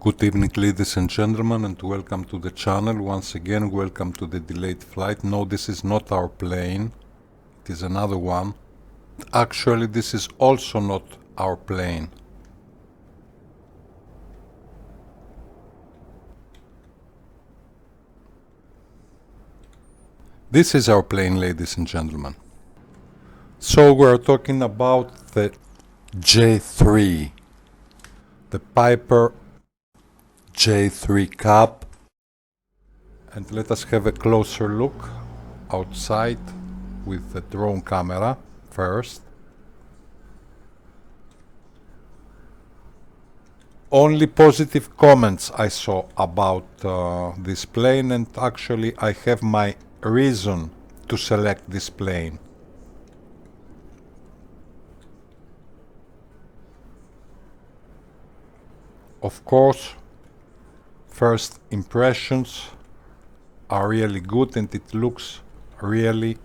Good evening, ladies and gentlemen, and welcome to the channel. Once again, welcome to the delayed flight. No, this is not our plane. It is another one. Actually, this is also not our plane. This is our plane, ladies and gentlemen. So we're talking about the J3, the Piper J3 Cub, and let us have a closer look outside with the drone camera first. Only positive comments I saw about this plane, and actually I have my reason to select this plane. Of course, first impressions are really good and it looks really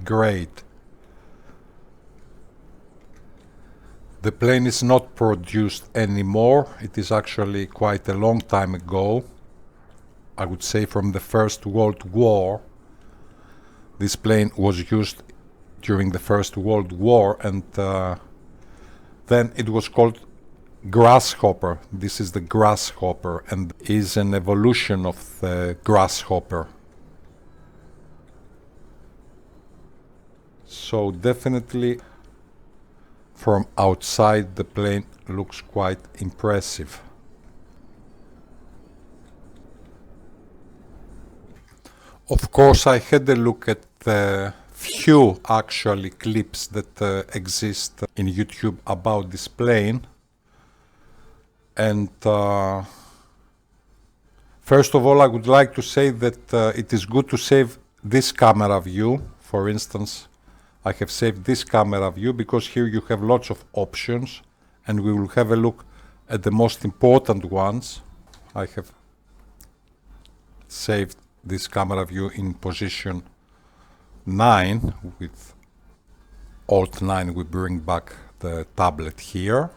great. The plane is not produced anymore. It is actually quite a long time ago. I would say from the First World War. This plane was used during the First World War, and then it was called Grasshopper. This is the Grasshopper and is an evolution of the Grasshopper. So definitely from outside the plane looks quite impressive. Of course, I had a look at the few actually clips that exist in YouTube about this plane. And first of all, I would like to say that it is good to save this camera view. For instance, I have saved this camera view because here you have lots of options, and we will have a look at the most important ones. I have saved this camera view in position 9. With Alt 9 we bring back the tablet here.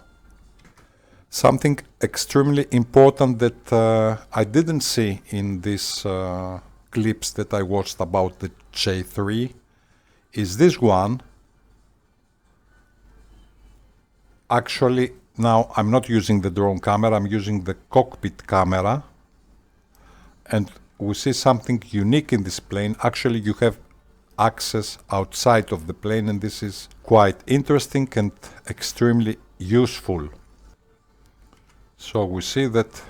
Something extremely important that I didn't see in these clips that I watched about the J3 is this one. Actually, now I'm not using the drone camera, I'm using the cockpit camera. And we see something unique in this plane. Actually, you have access outside of the plane, and this is quite interesting and extremely useful. So we see that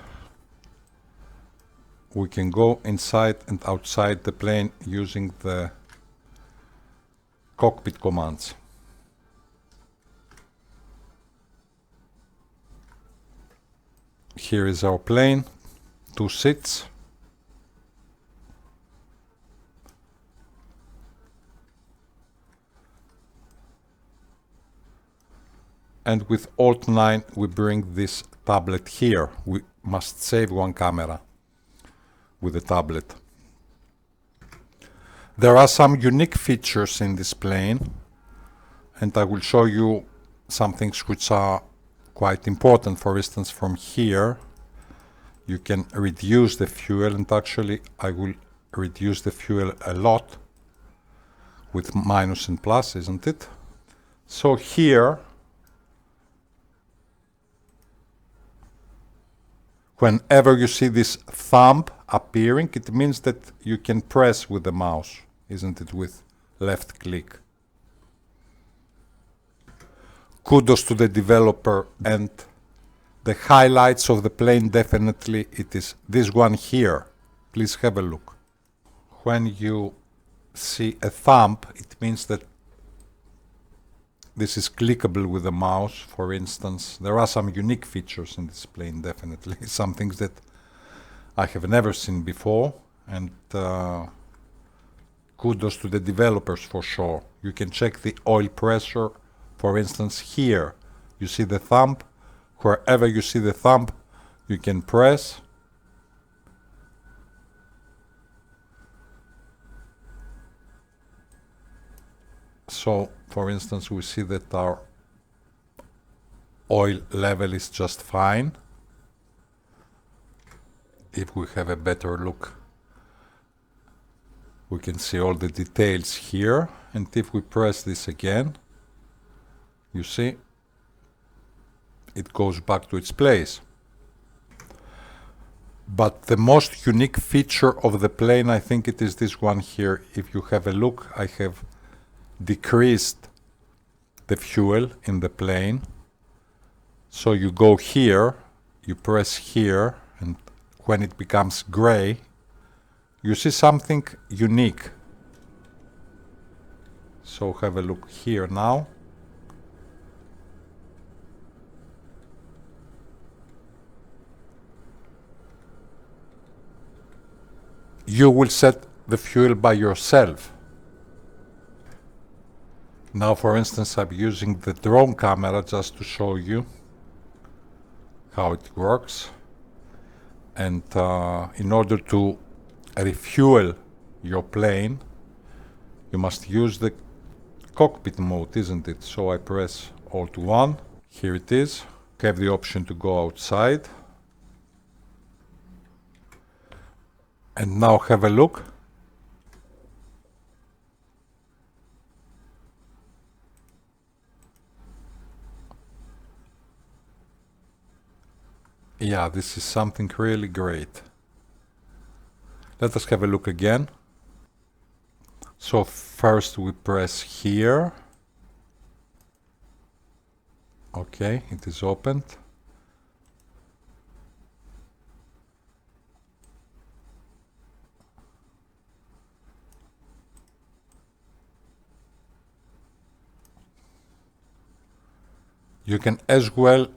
we can go inside and outside the plane using the cockpit commands. Here is our plane, 2 seats. And with Alt 9 we bring this tablet here. We must save one camera with the tablet. There are some unique features in this plane, and I will show you some things which are quite important. For instance, from here you can reduce the fuel, and actually I will reduce the fuel a lot with minus and plus, isn't it? So here, whenever you see this thumb appearing, it means that you can press with the mouse, isn't it, with left click. Kudos to the developer, and the highlights of the plane definitely it is this one here. Please have a look. When you see a thumb, it means that this is clickable with the mouse, for instance. There are some unique features in this plane, definitely. Some things that I have never seen before, and kudos to the developers for sure. You can check the oil pressure, for instance, here. You see the thumb. Wherever you see the thumb, you can press. So, for instance, we see that our oil level is just fine. if we have a better look, we can see all the details here, and if we press this again, you see, it goes back to its place. But the most unique feature of the plane, I think it is this one here. If you have a look, I have decreased the fuel in the plane. So you go here, you press here, and when it becomes gray, you see something unique. So have a look here now. You will set the fuel by yourself. Now, for instance, I'm using the drone camera just to show you how it works. And in order to refuel your plane, you must use the cockpit mode, isn't it? So I press Alt 1. Here it is. You have the option to go outside. And now have a look. Yeah, this is something really great. Let us have a look again. So first we press here. Okay, it is opened. You can as well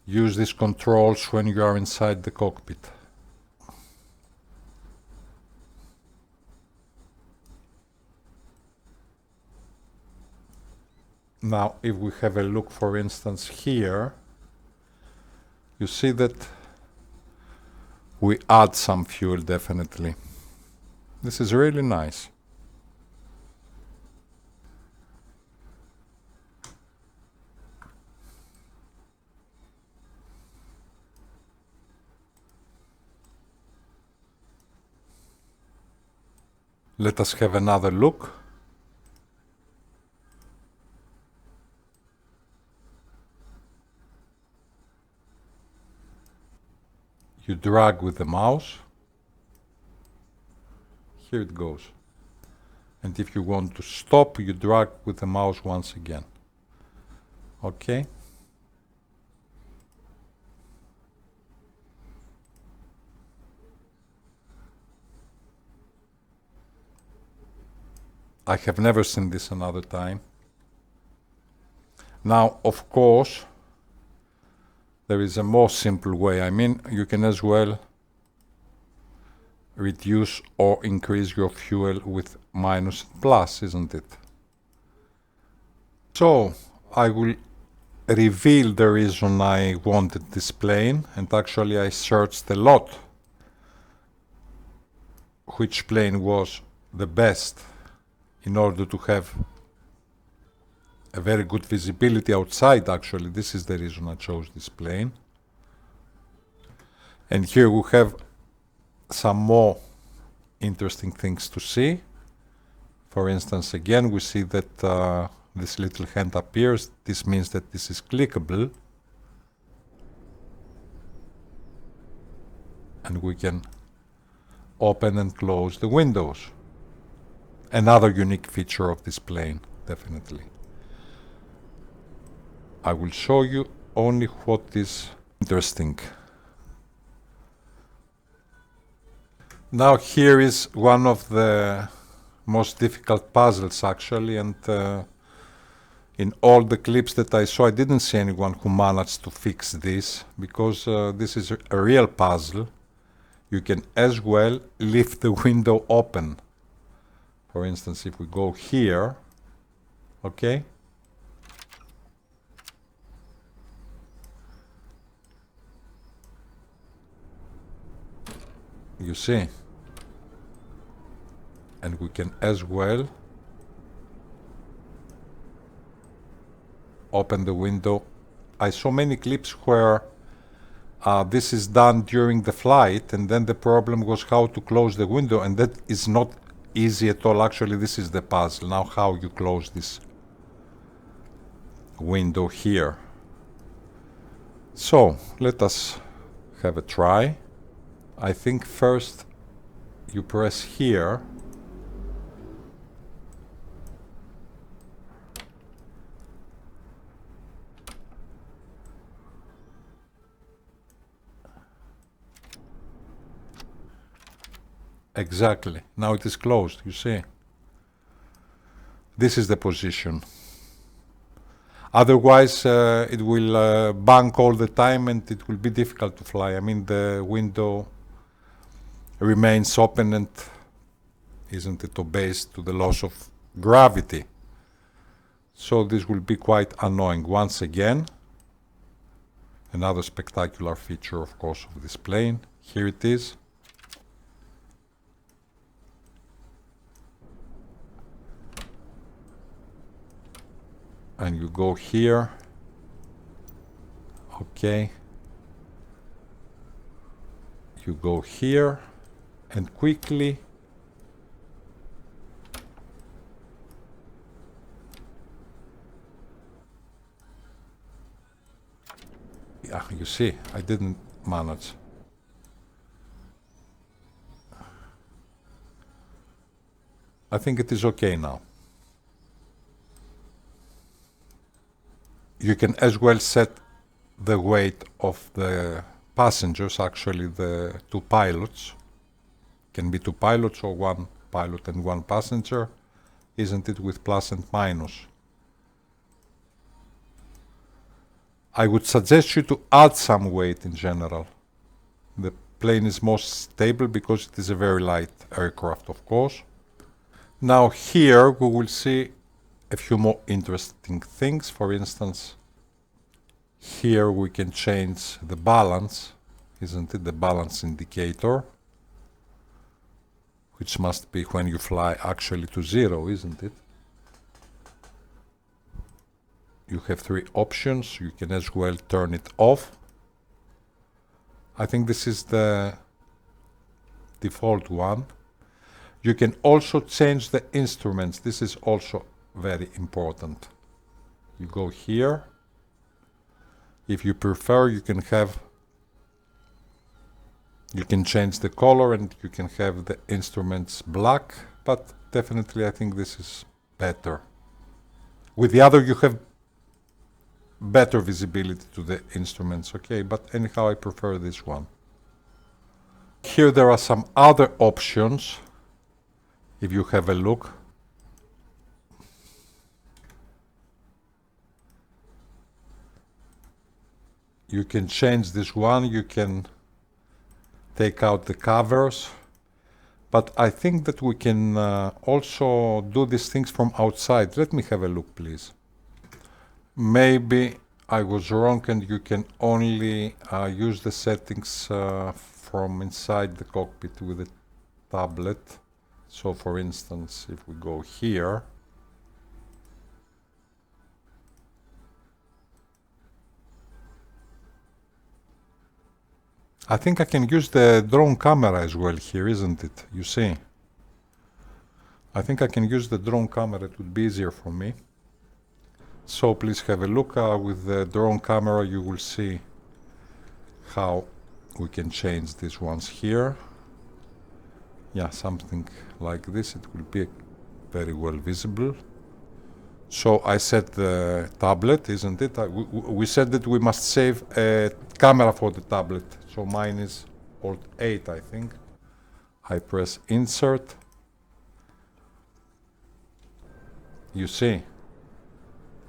use these controls when you are inside the cockpit. Now, if we have a look, for instance, here, you see that we add some fuel, definitely. This is really nice. Let us have another look. You drag with the mouse. Here it goes. And if you want to stop, you drag with the mouse once again. Okay. I have never seen this another time. Now, of course, there is a more simple way. I mean, you can as well reduce or increase your fuel with minus and plus, isn't it? So, I will reveal the reason I wanted this plane, and actually I searched a lot which plane was the best in order to have a very good visibility outside. Actually, this is the reason I chose this plane. And here we have some more interesting things to see. For instance, again, we see that this little hand appears. This means that this is clickable. And we can open and close the windows. Another unique feature of this plane, definitely. I will show you only what is interesting. Now here is one of the most difficult puzzles actually, and in all the clips that I saw I didn't see anyone who managed to fix this, because this is a real puzzle. You can as well leave the window open. For instance, if we go here, okay? You see? And we can as well open the window. I saw many clips where This is done during the flight, and then the problem was how to close the window, and that is not easy at all. Actually, this is the puzzle. Now how you close this window here. So let us have a try. I think first you press here. Exactly. Now it is closed, you see. This is the position. Otherwise, it will bank all the time and it will be difficult to fly. I mean, the window remains open and, isn't it, obeys to the laws of gravity. So this will be quite annoying. Once again, another spectacular feature, of course, of this plane. Here it is. And you go here. Okay. You go here and quickly you see, I didn't manage. I think it is okay now. You can as well set the weight of the passengers, actually the two pilots. Can be two pilots or one pilot and one passenger, isn't it, with plus and minus. I would suggest you to add some weight in general. The plane is most stable because it is a very light aircraft, of course. Now here we will see a few more interesting things. For instance, here we can change the balance, isn't it, the balance indicator, which must be when you fly actually to 0, isn't it? You have 3 options. You can as well turn it off. I think this is the default one. You can also change the instruments. This is also very important. You go here. If you prefer, you can change the color and you can have the instruments black, but definitely I think this is better. With the other you have better visibility to the instruments, okay, but anyhow I prefer this one. Here there are some other options, if you have a look. You can change this one, you can take out the covers, but I think that we can also do these things from outside. Let me have a look, please. Maybe I was wrong and you can only use the settings from inside the cockpit with a tablet. So for instance, if we go here, I think I can use the drone camera as well here, isn't it? You see? I think I can use the drone camera, it would be easier for me. So please have a look. With the drone camera you will see how we can change these ones here. Yeah, something like this. It will be very well visible. So I set the tablet, isn't it? We said that we must save a camera for the tablet. So mine is Alt 8, I think. I press Insert. You see,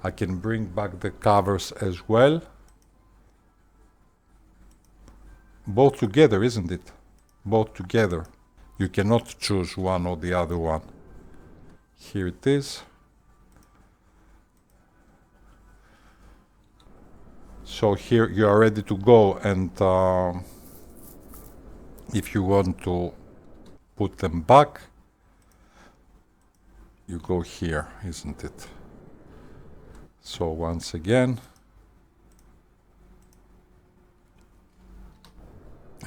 I can bring back the covers as well. Both together, isn't it? Both together. You cannot choose one or the other one. Here it is. So here you are ready to go, and if you want to put them back, you go here, isn't it? So once again,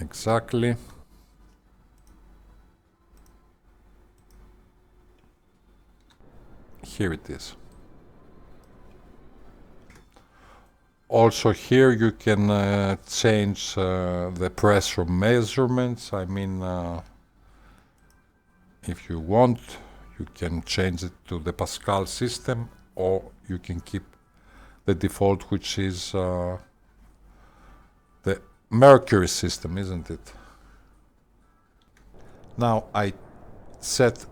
Exactly. Here it is. Also here you can change the pressure measurements. I mean, if you want, you can change it to the Pascal system, or you can keep the default, which is the Mercury system, isn't it? Now I set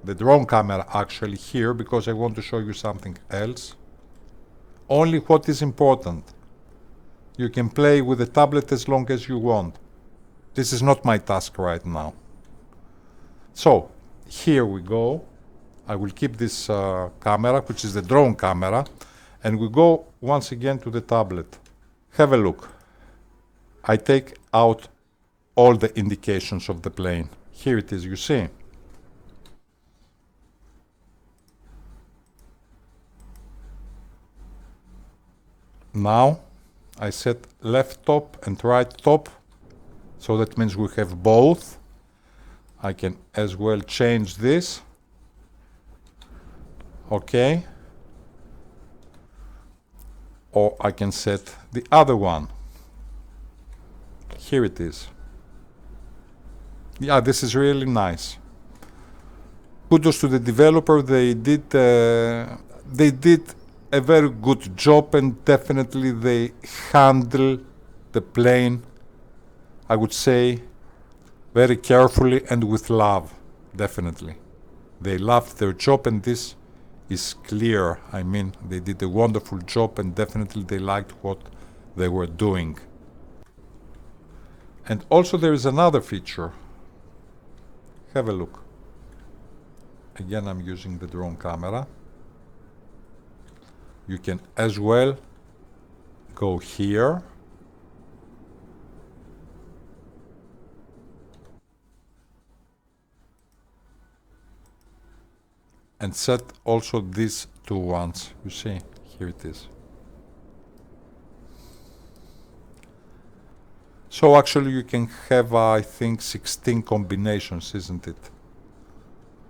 the drone camera actually here because I want to show you something else. Only what is important. You can play with the tablet as long as you want. This is not my task right now. So here we go. I will keep this camera, which is the drone camera, and we go once again to the tablet. Have a look. I take out all the indications of the plane. Here it is, you see. Now I set left top and right top, so that means we have both. I can as well change this. Okay. Or I can set the other one. Here it is. Yeah, this is really nice. Kudos to the developer. They did a very good job, and definitely they handle the plane, I would say, very carefully and with love. Definitely. They loved their job, and this is clear. I mean, they did a wonderful job, and definitely they liked what they were doing. And also there is another feature. Have a look. Again, I'm using the drone camera. You can as well go here and set also these two ones. You see, here it is. So actually you can have, I think, 16 combinations, isn't it?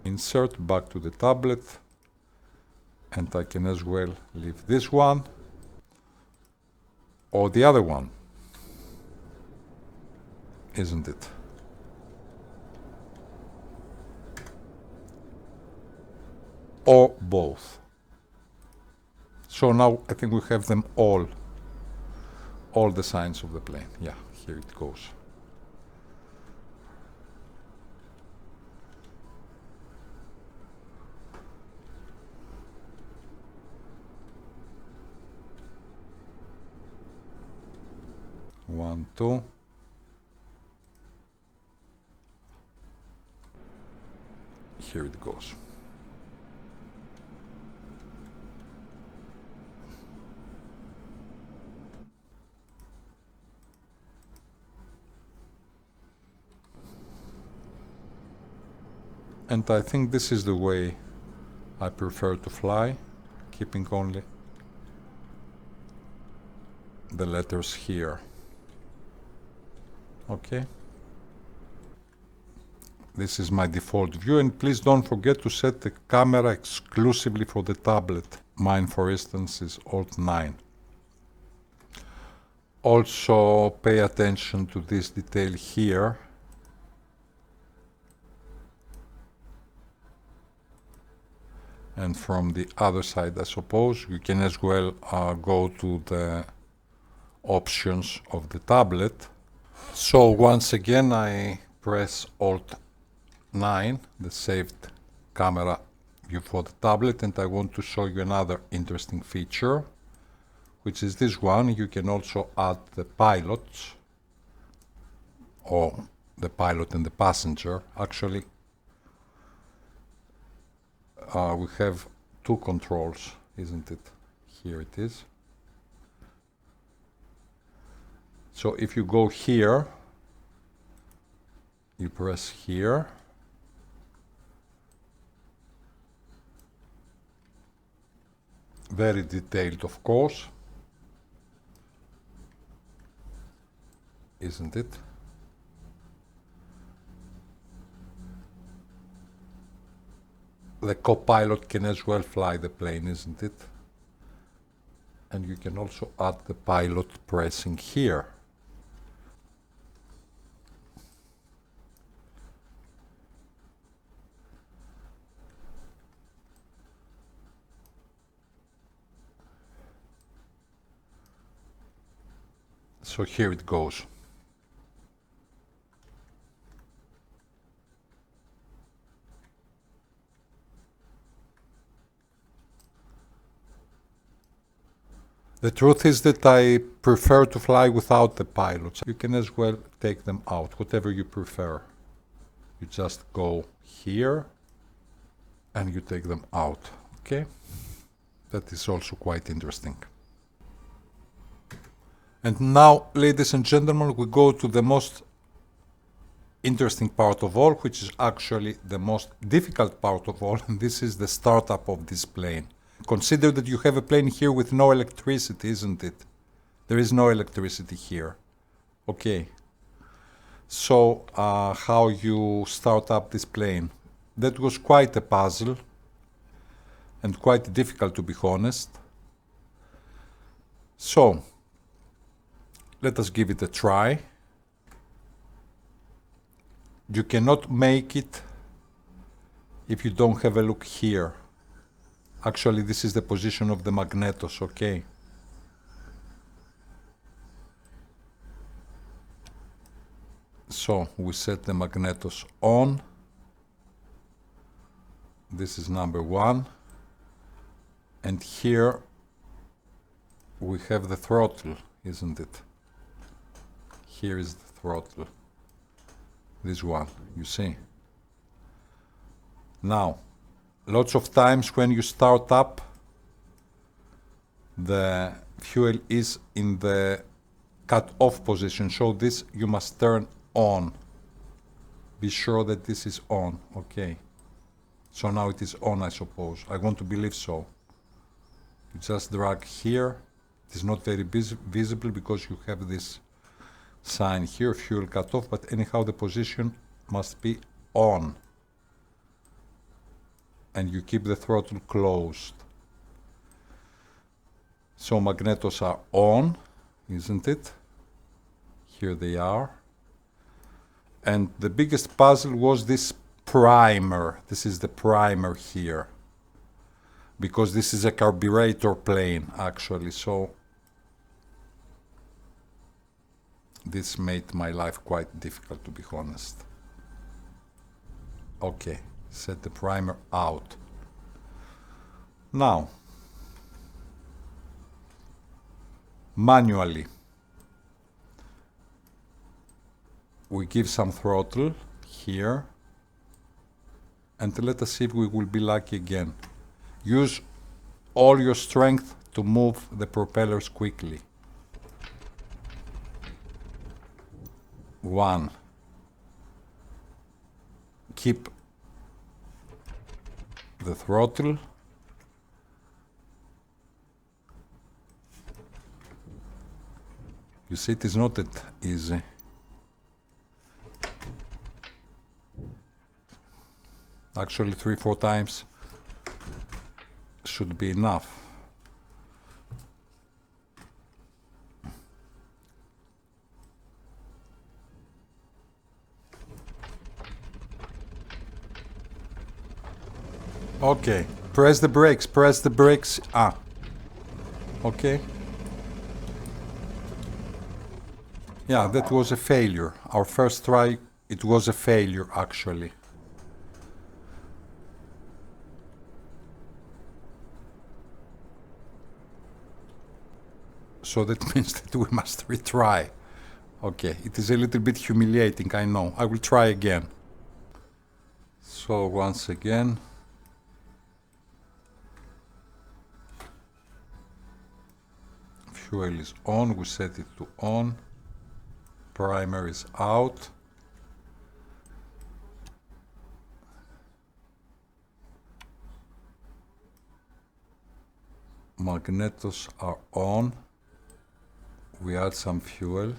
Insert back to the tablet, and I can as well leave this one or the other one, isn't it? Or both. So now I think we have them all the signs of the plane. Yeah, here it goes. One, two. Here it goes. And I think this is the way I prefer to fly, keeping only the letters here. Okay. This is my default view, and please don't forget to set the camera exclusively for the tablet. Mine, for instance, is Alt 9. Also pay attention to this detail here. And from the other side, I suppose, you can as well go to the options of the tablet. So once again, I press Alt 9, the saved camera view for the tablet, and I want to show you another interesting feature, which is this one. You can also add the pilots, or the pilot and the passenger. Actually, we have two controls, isn't it? Here it is. So if you go here, you press here, very detailed, of course, isn't it? the co-pilot can as well fly the plane, isn't it? And you can also add the pilot pressing here. So here it goes. The truth is that I prefer to fly without the pilots. You can as well take them out, whatever you prefer. You just go here and you take them out, okay? That is also quite interesting. And now, ladies and gentlemen, we go to the most interesting part of all, which is actually the most difficult part of all, and this is the startup of this plane. Consider that you have a plane here with no electricity, isn't it? There is no electricity here. Okay. So, how you start up this plane? That was quite a puzzle, and quite difficult to be honest. So, let us give it a try. You cannot make it if you don't have a look here. Actually, this is the position of the magnetos, okay? So, we set the magnetos on. This is number 1. And here we have the throttle, isn't it? Here is the throttle. This one, you see. Now, lots of times when you start up, the fuel is in the cut-off position, so this you must turn on. Be sure that this is on, okay. So now it is on, I suppose. I want to believe so. You just drag here. It is not very visible because you have this sign here, fuel cut off, but anyhow the position must be on. And you keep the throttle closed. So magnetos are on, isn't it? Here they are. And the biggest puzzle was this primer. This is the primer here. Because this is a carburetor plane, actually, so this made my life quite difficult, to be honest. Okay, set the primer out. Now, manually, we give some throttle here, and let us see if we will be lucky again. Use all your strength to move the propellers quickly. 1. Keep the throttle. You see, it is not that easy. Actually, 3-4 times should be enough. Okay, press the brakes, press the brakes. Ah, okay. Yeah, that was a failure. Our first try, it was a failure actually. So that means that we must retry. Okay, it is a little bit humiliating, I know. I will try again. So once again, fuel is on, we set it to on, primer is out. Magnetos are on. We add some fuel.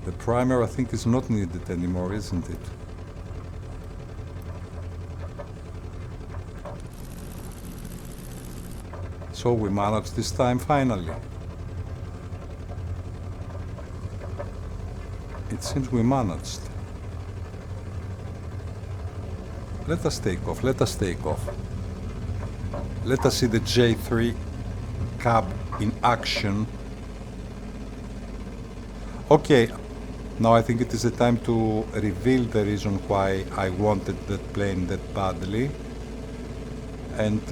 The primer, I think, is not needed anymore, isn't it? So we managed this time finally. It seems we managed. Let us take off, let us take off. Let us see the J3 Cub in action. Okay, now I think it is the time to reveal the reason why I wanted that plane that badly. And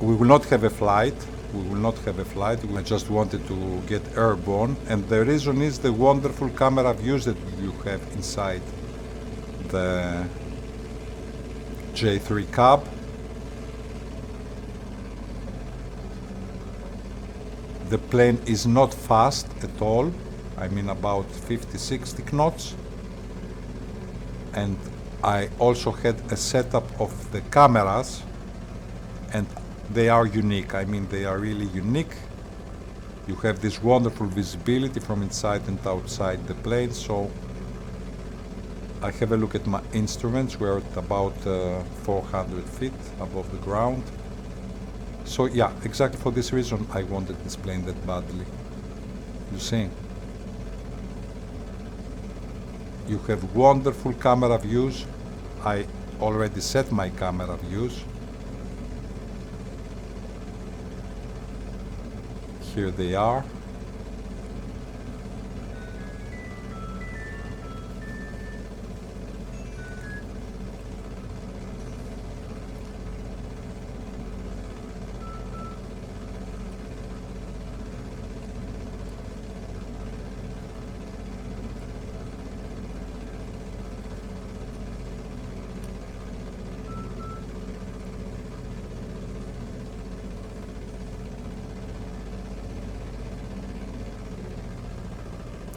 we will not have a flight. We will not have a flight. I just wanted to get airborne. And the reason is the wonderful camera views that you have inside the J3 Cub. The plane is not fast at all. I mean about 50-60 knots. And I also had a setup of the cameras, and they are unique. I mean, they are really unique. You have this wonderful visibility from inside and outside the plane. So I have a look at my instruments. We're at about 400 feet above the ground. So yeah, exactly for this reason I wanted this plane that badly. You see? You have wonderful camera views. I already set my camera views. Here they are.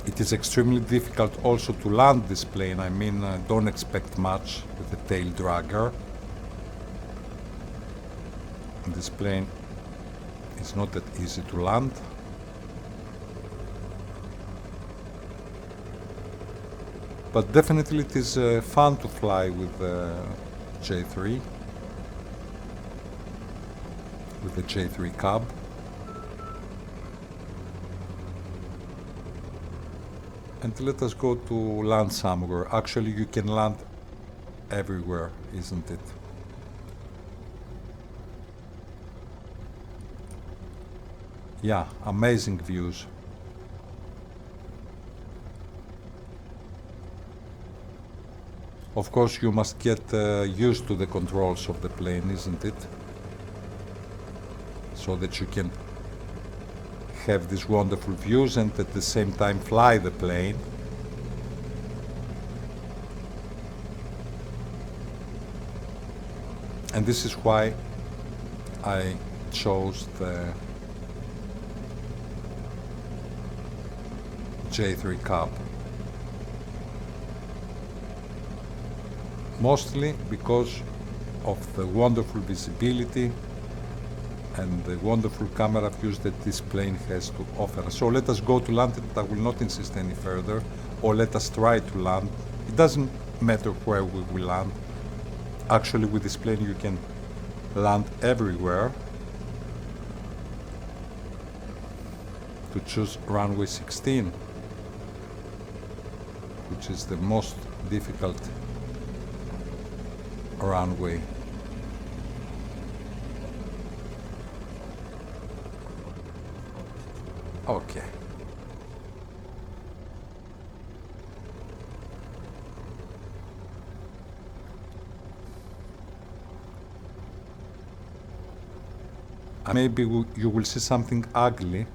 It is extremely difficult also to land this plane. I mean, don't expect much with the taildragger. This plane is not that easy to land. But definitely it is fun to fly with the J3, with the J3 Cub. And let us go to land somewhere. Actually, you can land everywhere, isn't it? Yeah, amazing views. Of course, you must get used to the controls of the plane, isn't it? So that you can have these wonderful views and at the same time fly the plane. And this is why I chose the J3 Cub. Mostly because of the wonderful visibility and the wonderful camera views that this plane has to offer. So let us go to land, and I will not insist any further, or let us try to land. It doesn't matter where we will land. Actually, with this plane you can land everywhere. To choose runway 16, which is the most difficult runway. Okay. Maybe you will see something ugly.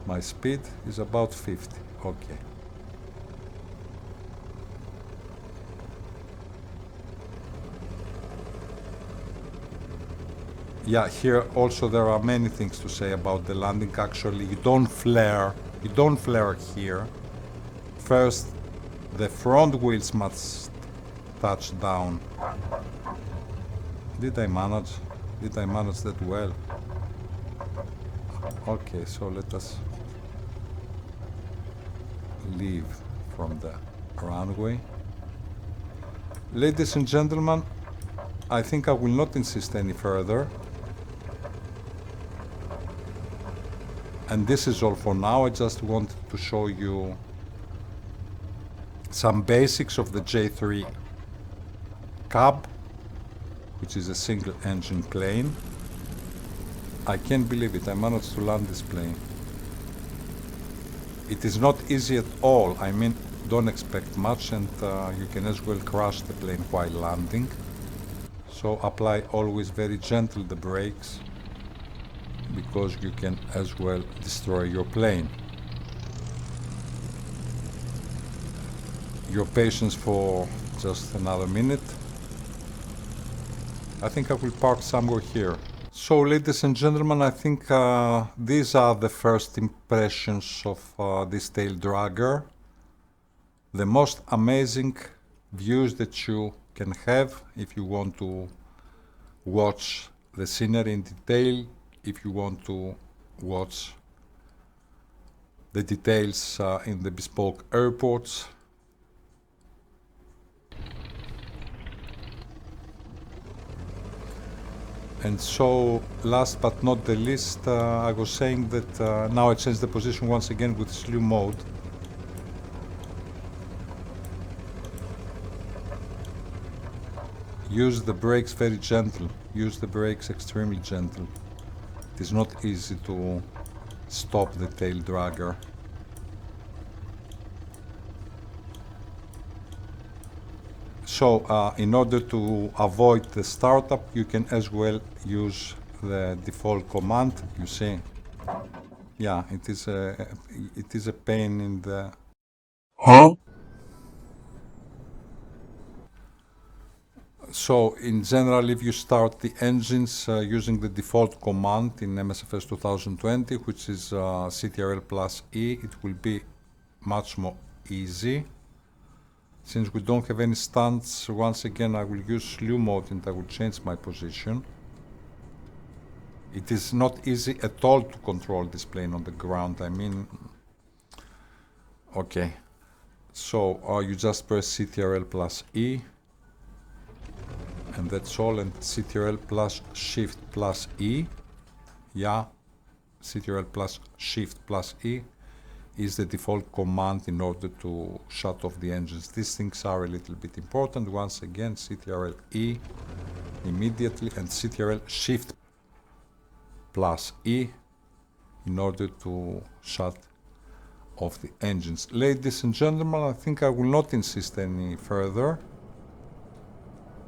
My speed is about 50. Okay. Yeah, here also there are many things to say about the landing. Actually, you don't flare here. First, the front wheels must touch down. Did I manage that well? Okay, so let us leave from the runway. Ladies and gentlemen, I think I will not insist any further. And this is all for now. I just wanted to show you some basics of the J3 Cub, which is a single engine plane. I can't believe it, I managed to land this plane. It is not easy at all. I mean, don't expect much, and you can as well crash the plane while landing. So apply always very gentle the brakes, because you can as well destroy your plane. Your patience for just another minute. I think I will park somewhere here. So, ladies and gentlemen, I think these are the first impressions of this taildragger. The most amazing views that you can have if you want to watch the scenery in detail, if you want to watch the details in the bespoke airports. And so, last but not the least, I was saying that now I changed the position once again with slew mode. Use the brakes very gentle. Use the brakes extremely gentle. It is not easy to stop the taildragger. So, in order to avoid the startup, you can as well use the default command. You see, yeah, it is a pain in the. Huh? So, in general, if you start the engines using the default command in MSFS 2020, which is CTRL plus E, it will be much more easy. Since we don't have any stunts, once again I will use slew mode and I will change my position. It is not easy at all to control this plane on the ground, I mean... Okay, so you just press CTRL plus E, and that's all, and CTRL plus Shift plus E, yeah, CTRL plus Shift plus E is the default command in order to shut off the engines. These things are a little bit important. Once again, CTRL E immediately and CTRL Shift plus E in order to shut off the engines. Ladies and gentlemen, I think I will not insist any further.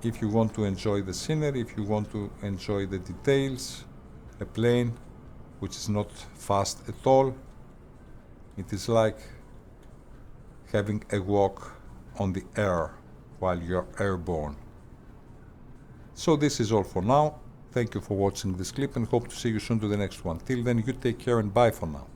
If you want to enjoy the scenery, if you want to enjoy the details, a plane which is not fast at all, it is like having a walk on the air while you're airborne. So this is all for now. Thank you for watching this clip and hope to see you soon to the next one. Till then, you take care and bye for now.